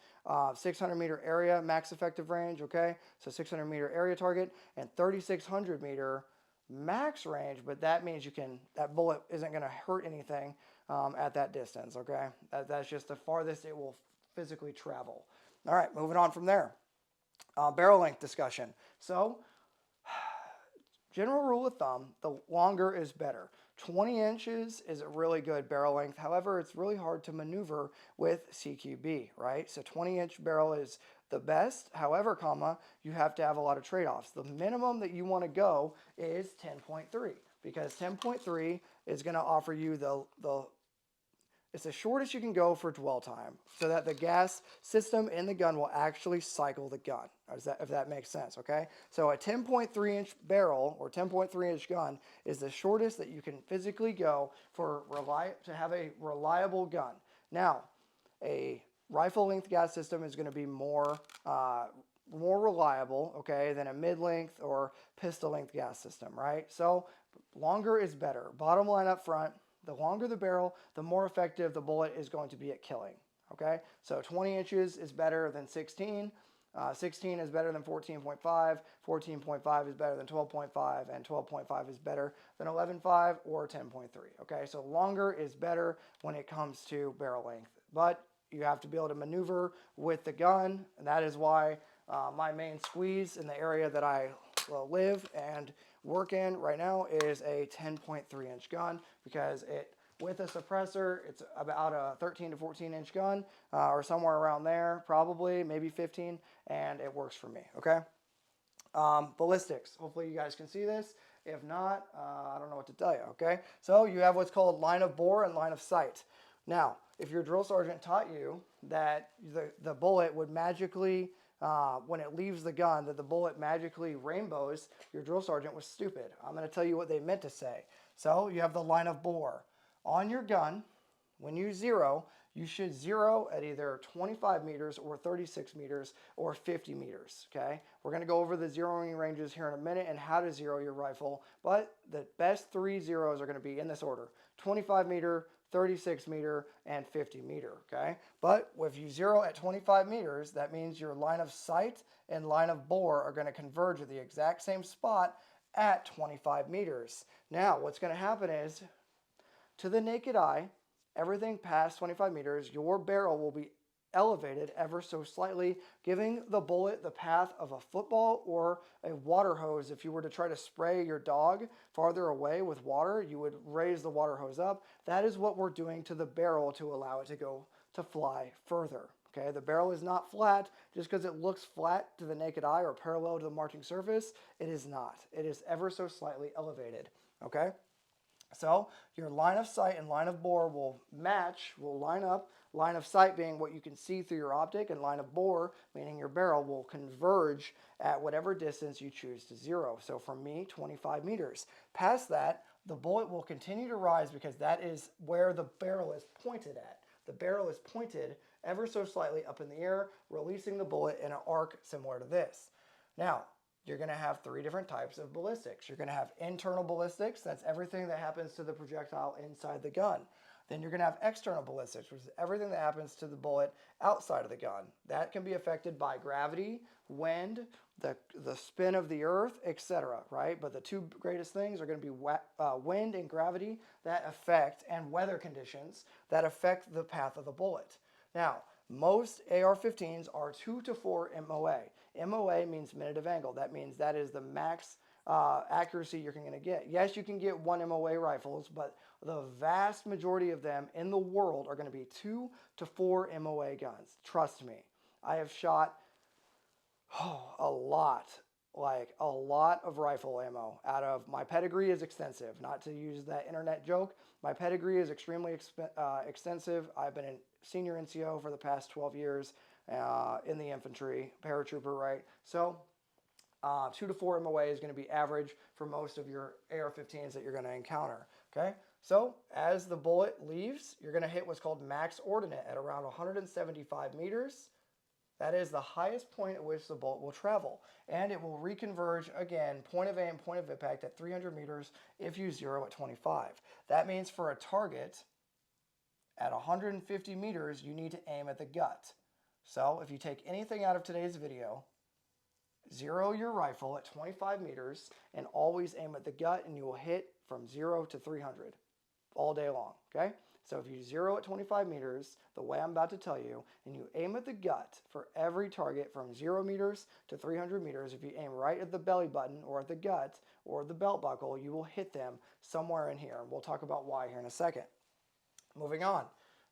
S2: 600 meter area max effective range. Okay, so 600 meter area target and 3,600 meter max range. But that means that bullet isn't going to hurt anything at that distance. Okay, that's just the farthest it will physically travel. All right, moving on from there. Barrel length discussion. So, general rule of thumb, the longer is better. 20 inches is a really good barrel length. However, it's really hard to maneuver with CQB, right? So 20-inch barrel is the best. However, you have to have a lot of trade-offs. The minimum that you want to go is 10.3 because 10.3 is going to offer you it's the shortest you can go for dwell time so that the gas system in the gun will actually cycle the gun, if that makes sense, okay? So a 10.3-inch barrel or 10.3-inch gun is the shortest that you can physically go to have a reliable gun. Now, a rifle length gas system is going to be more reliable, okay, than a mid-length or pistol length gas system, right? So longer is better. Bottom line up front, the longer the barrel, the more effective the bullet is going to be at killing, okay? So 20 inches is better than 16. 16 is better than 14.5. 14.5 is better than 12.5. And 12.5 is better than 11.5 or 10.3, okay? So longer is better when it comes to barrel length. But you have to be able to maneuver with the gun, and that is why my main squeeze in the area that I live and work in right now is a 10.3-inch gun because with a suppressor, it's about a 13 to 14-inch gun or somewhere around there, probably, maybe 15, and it works for me, okay? Ballistics. Hopefully you guys can see this. If not, I don't know what to tell you, okay? So you have what's called line of bore and line of sight. Now, if your drill sergeant taught you that the bullet would magically, when it leaves the gun, that the bullet magically rainbows, your drill sergeant was stupid. I'm going to tell you what they meant to say. So you have the line of bore. On your gun, when you zero, you should zero at either 25 meters or 36 meters or 50 meters, okay? We're going to go over the zeroing ranges here in a minute and how to zero your rifle, but the best 3 zeros are going to be in this order: 25 meter, 36 meter, and 50 meter, okay? But if you zero at 25 meters, that means your line of sight and line of bore are going to converge at the exact same spot at 25 meters. Now, what's going to happen is, to the naked eye, everything past 25 meters, your barrel will be elevated ever so slightly, giving the bullet the path of a football or a water hose. If you were to try to spray your dog farther away with water, you would raise the water hose up. That is what we're doing to the barrel to allow it to go to fly further. Okay, the barrel is not flat. Just because it looks flat to the naked eye or parallel to the marching surface, it is not. It is ever so slightly elevated. Okay, so your line of sight and line of bore will match, will line up. Line of sight being what you can see through your optic, and line of bore, meaning your barrel, will converge at whatever distance you choose to zero. So for me, 25 meters. Past that, the bullet will continue to rise because that is where the barrel is pointed at. The barrel is pointed ever so slightly up in the air, releasing the bullet in an arc similar to this. Now, you're going to have three different types of ballistics. You're going to have internal ballistics. That's everything that happens to the projectile inside the gun. Then you're going to have external ballistics, which is everything that happens to the bullet outside of the gun. That can be affected by gravity, wind, the spin of the earth, etc. Right? But the two greatest things are going to be wind and gravity that affect, and weather conditions that affect the path of the bullet. Now, most AR-15s are 2 to 4 MOA. MOA means minute of angle. That means that is the max accuracy you're going to get. Yes, you can get 1 MOA rifles, but the vast majority of them in the world are going to be 2 to 4 MOA guns. Trust me. I have shot a lot of rifle ammo out of, my pedigree is extensive. Not to use that internet joke, my pedigree is extremely extensive. I've been a senior NCO for the past 12 years in the infantry, paratrooper, right? So 2 to 4 MOA is going to be average for most of your AR-15s that you're going to encounter, okay? So as the bullet leaves, you're going to hit what's called max ordinate at around 175 meters. That is the highest point at which the bullet will travel, and it will reconverge again, point of aim, point of impact at 300 meters if you zero at 25. That means for a target at 150 meters, you need to aim at the gut. So if you take anything out of today's video, zero your rifle at 25 meters and always aim at the gut, and you will hit from 0 to 300 all day long, okay? So if you zero at 25 meters, the way I'm about to tell you, and you aim at the gut for every target from 0 meters to 300 meters, if you aim right at the belly button or at the gut or the belt buckle, you will hit them somewhere in here. We'll talk about why here in a second. Moving on,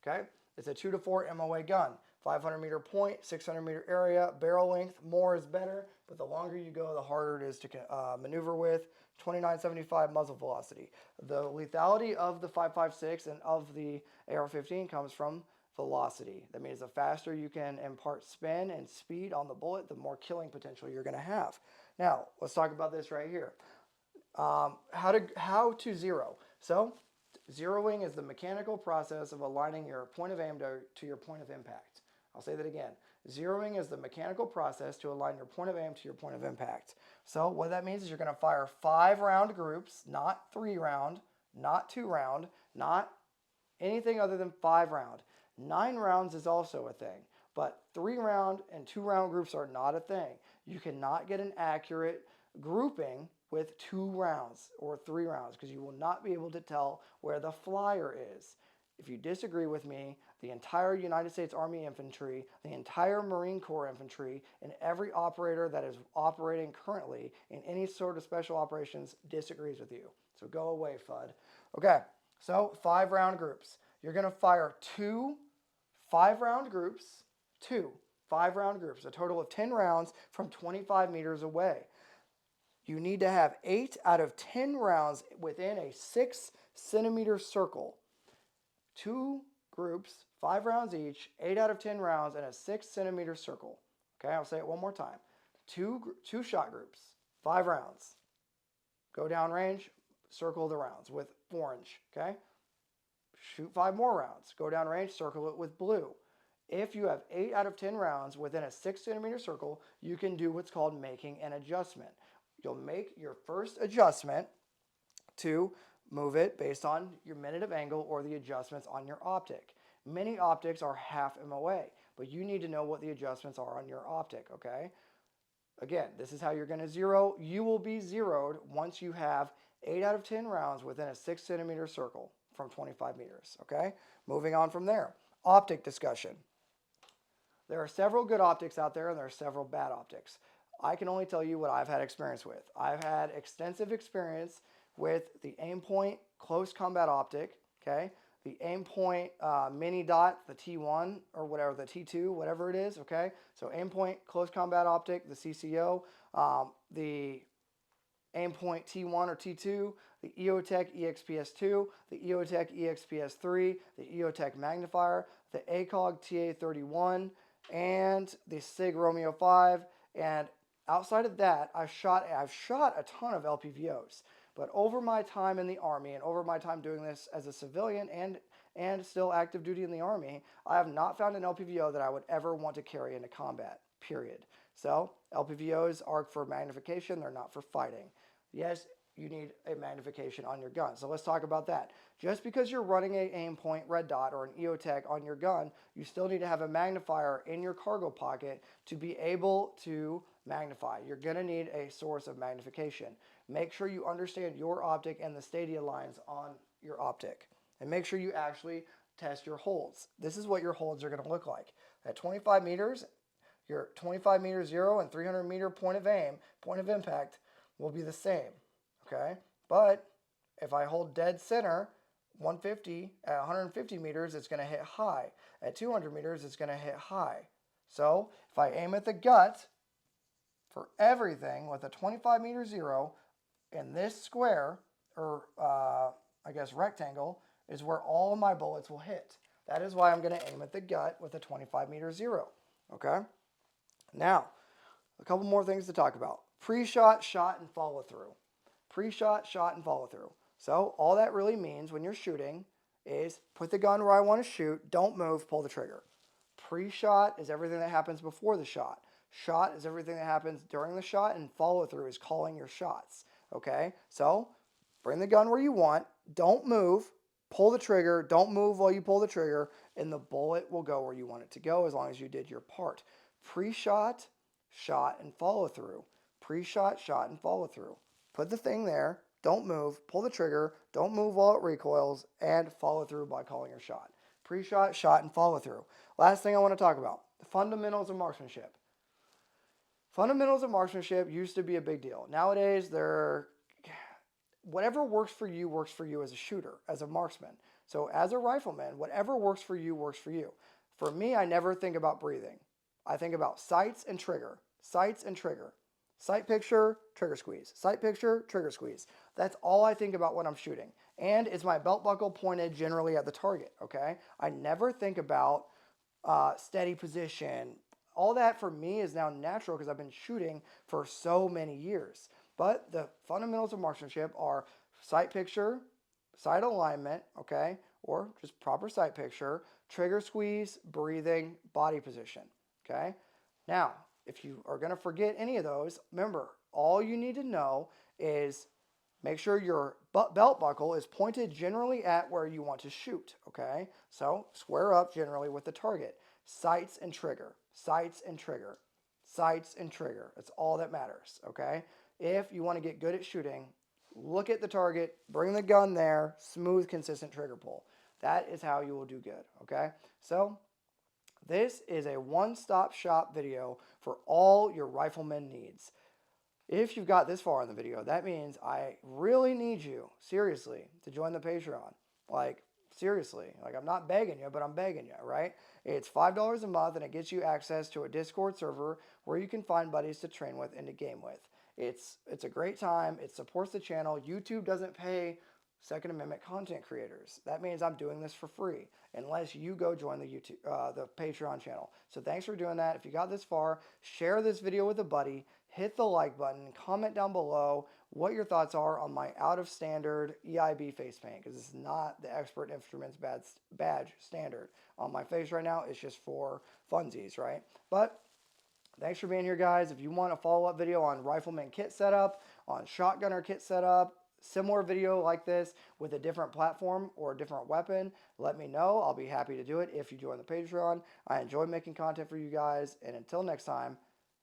S2: okay? It's a 2 to 4 MOA gun. 500 meter point, 600 meter area, barrel length, more is better, but the longer you go, the harder it is to maneuver with. 2975 muzzle velocity. The lethality of the 5.56 and of the AR-15 comes from velocity. That means the faster you can impart spin and speed on the bullet, the more killing potential you're going to have. Now, let's talk about this right here. How to zero. So, zeroing is the mechanical process of aligning your point of aim to your point of impact. I'll say that again. Zeroing is the mechanical process to align your point of aim to your point of impact. So what that means is you're going to fire 5-round groups, not 3-round, not 2-round, not anything other than 5-round. 9 rounds is also a thing, but 3-round and 2-round groups are not a thing. You cannot get an accurate grouping with 2 rounds or 3 rounds because you will not be able to tell where the flyer is. If you disagree with me, the entire United States Army Infantry, the entire Marine Corps Infantry, and every operator that is operating currently in any sort of special operations disagrees with you. So go away, FUD. Okay, so 5-round groups. You're going to fire 2 5-round groups, a total of 10 rounds from 25 meters away. You need to have 8 out of 10 rounds within a 6-centimeter circle. 2 groups, 5 rounds each, 8 out of 10 rounds in a 6-centimeter circle. Okay, I'll say it one more time. 2 shot groups, 5 rounds. Go down range, circle the rounds with orange, okay? Shoot 5 more rounds. Go down range, circle it with blue. If you have 8 out of 10 rounds within a 6-centimeter circle, you can do what's called making an adjustment. You'll make your first adjustment to move it based on your minute of angle or the adjustments on your optic. Many optics are half MOA, but you need to know what the adjustments are on your optic, okay? Again, this is how you're going to zero. You will be zeroed once you have 8 out of 10 rounds within a 6-centimeter circle from 25 meters, okay? Moving on from there. Optic discussion. There are several good optics out there and there are several bad optics. I can only tell you what I've had experience with. I've had extensive experience with the Aimpoint close combat optic, okay? The Aimpoint mini dot, the T1 or whatever, the T2, whatever it is, okay? So Aimpoint close combat optic, the CCO, the Aimpoint T1 or T2, the EOTech EXPS2, the EOTech EXPS3, the EOTech magnifier, the ACOG TA31, and the SIG Romeo 5. And outside of that, I've shot a ton of LPVOs. But over my time in the Army and over my time doing this as a civilian and still active duty in the Army, I have not found an LPVO that I would ever want to carry into combat, period. So LPVOs are for magnification, they're not for fighting. Yes, you need a magnification on your gun. So let's talk about that. Just because you're running a Aimpoint red dot or an EOTech on your gun, you still need to have a magnifier in your cargo pocket to be able to magnify. You're going to need a source of magnification. Make sure you understand your optic and the stadia lines on your optic. And make sure you actually test your holds. This is what your holds are going to look like. At 25 meters, your 25 meter zero and 300 meter point of aim, point of impact will be the same, okay? But if I hold dead center, 150, at 150 meters, it's going to hit high. At 200 meters, it's going to hit high. So if I aim at the gut for everything with a 25 meter zero, in this square, or I guess rectangle, is where all of my bullets will hit. That is why I'm going to aim at the gut with a 25 meter zero, okay? Now, a couple more things to talk about. Pre-shot, shot, and follow-through. Pre-shot, shot, and follow-through. So all that really means when you're shooting is put the gun where I want to shoot, don't move, pull the trigger. Pre-shot is everything that happens before the shot. Shot is everything that happens during the shot, and follow-through is calling your shots. Okay? So bring the gun where you want, don't move, pull the trigger, don't move while you pull the trigger, and the bullet will go where you want it to go as long as you did your part. Pre-shot, shot, and follow-through. Pre-shot, shot, and follow-through. Put the thing there, don't move, pull the trigger, don't move while it recoils, and follow through by calling your shot. Pre-shot, shot, and follow-through. Last thing I want to talk about, the fundamentals of marksmanship. Fundamentals of marksmanship used to be a big deal. Nowadays, whatever works for you as a shooter, as a marksman. So as a rifleman, whatever works for you works for you. For me, I never think about breathing. I think about sights and trigger. Sights and trigger. Sight picture, trigger squeeze. Sight picture, trigger squeeze. That's all I think about when I'm shooting. And is my belt buckle pointed generally at the target, okay? I never think about steady position. All that for me is now natural because I've been shooting for so many years. But the fundamentals of marksmanship are sight picture, sight alignment, okay? Or just proper sight picture, trigger squeeze, breathing, body position, okay? Now, if you are going to forget any of those, remember, all you need to know is make sure your belt buckle is pointed generally at where you want to shoot, okay? So square up generally with the target. Sights and trigger, sights and trigger, sights and trigger. That's all that matters, okay? If you want to get good at shooting, look at the target, bring the gun there, smooth, consistent trigger pull. That is how you will do good, okay? So this is a one-stop shop video for all your rifleman needs. If you've got this far in the video, that means I really need you, seriously, to join the Patreon. Like, seriously. Like, I'm not begging you, but I'm begging you, right? It's $5 a month, and it gets you access to a Discord server where you can find buddies to train with and to game with. It's a great time. It supports the channel. YouTube doesn't pay Second Amendment content creators. That means I'm doing this for free unless you go join the Patreon channel. So thanks for doing that. If you got this far, share this video with a buddy, hit the like button, comment down below what your thoughts are on my out of standard EIB face paint, because it's not the Expert Instruments badge standard on my face right now. It's just for funsies, right? But thanks for being here, guys. If you want a follow-up video on rifleman kit setup, on shotgunner kit setup, similar video like this with a different platform or a different weapon, let me know. I'll be happy to do it if you join the Patreon. I enjoy making content for you guys. And until next time,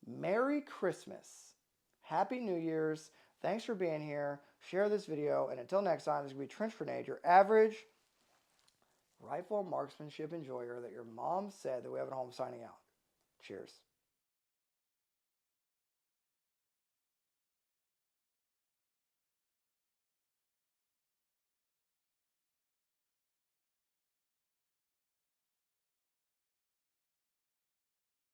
S2: Merry Christmas. Happy New Year's. Thanks for being here. Share this video. And until next time, this is going to be Trench Grenade, your average rifle marksmanship enjoyer that your mom said that we have at home, signing out. Cheers.